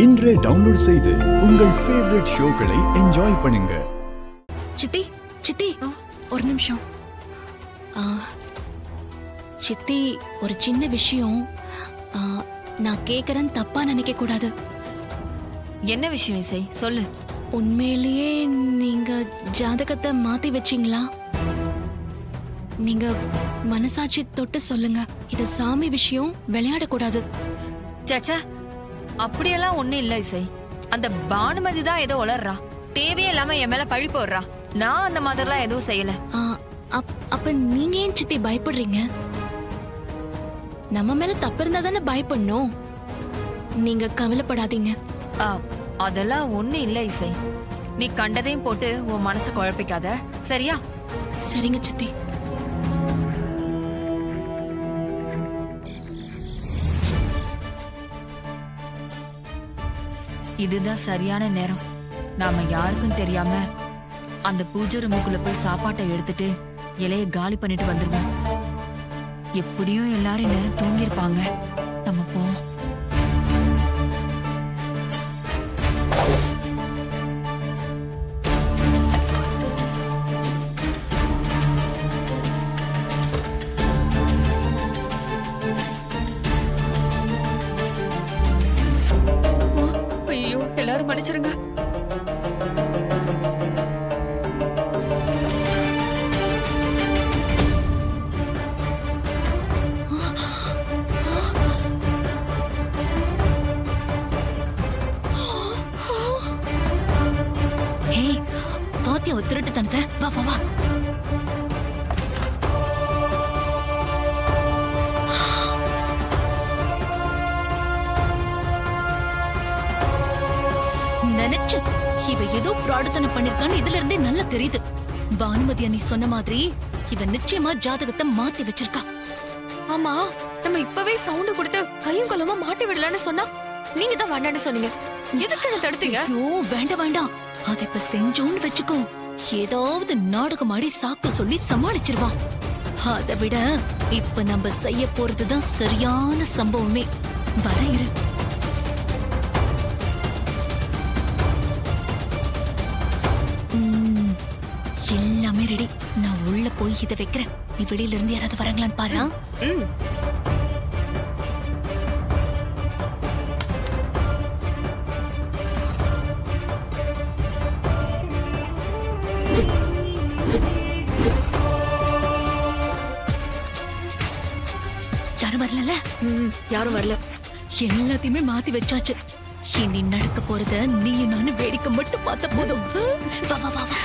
இன்றே டவுன்லோட் செய்து உங்கள் ஃபேவரட் ஷோக்களை என்ஜாய் பண்ணுங்க. சித்தி சித்தி ஒரு நிமிஷம். சித்தி ஒரு சின்ன விஷயம் நான் கேக்குறேன், தப்பா நினைக்க கூடாது. என்ன விஷயம் இசை, சொல்லு. உண்மையிலேயே நீங்க ஜாதகத்தை மாத்தி வச்சீங்களா? நீங்க மனசாட்சி தொட்டு சொல்லுங்க. இது சாமி விஷயம், விளையாடக்கூடாது. சச்சா, அப்படியெல்லாம் ஒண்ணும் இல்ல இசை. அந்த பானுமதி தான் ஏதோ உளர்றா. தேவையே இல்லாம என் மேல பழி போடுறா. நான் அந்த மாதிரிலாம் எதுவும் செய்யல. அப்ப நீங்க ஏன் சித்தி பயப்படுறீங்க? நம்ம மேல தப்பு இருந்தா தானே பயப்படணும். நீங்க கவலைப்படாதீங்க. அதெல்லாம் ஒண்ணு இல்ல இசை. நீ கண்டதையும் போட்டு உன் மனசை குழப்பிக்காத, சரியா? சரிங்க சித்தி. இதுதான் சரியான நேரம். நாம யாருக்கும் தெரியாம அந்த பூஜை ரூமுக்குள்ள போய் சாப்பாட்டை எடுத்துட்டு இலைய காலி பண்ணிட்டு வந்துருவோம். எப்படியும் எல்லாரும் நேரம் தூங்கிருப்பாங்க. நம்ம போவோம். ஐயோ, எல்லாரும் மன்னிச்சிருங்க. பாத்தியா திருட்டு தனத்தை? வா வா வா. நினைச்சு இவ ஏதோ ஃப்ராடுத்தனம் பண்ணிருக்கான்னு இதுல இருந்தே நல்லா தெரியுது. பானுமதி நீ சொன்ன மாதிரி இவ நிச்சயமா ஜாதகத்தை மாத்தி வச்சிருக்கா. ஆமா, நம்ம இப்பவே சவுண்ட் கொடுத்து கையும் கொலமா மாட்டி விடலான்னு சொன்னா நீங்க தான் வேண்டான்னு சொன்னீங்க. எதுக்கு தடுத்தீங்க? ஐயோ வேண்டாம் வேண்டாம். அத இப்ப செஞ்சோன்னு வச்சுக்கோ, ஏதாவது நாடகம் ஆடி சாக்கு சொல்லி சமாளிச்சிருவான். அதை விட இப்ப நம்ம செய்ய போறதுதான் சரியான சம்பவமே. வர இரு. எல்லாமே ரெடி. நான் உள்ள போய் இதை வைக்கிறேன். நீ வெளியில இருந்து யாராவது வராங்களான்னு பாரு. யாரும் வரல? யாரும் வரல. எல்லாத்தையுமே மாத்தி வச்சாச்சு. இனி நடக்க போறத நீயும் நானும் வேடிக்கை மட்டும் பார்த்த போதும். வா வா வா வா.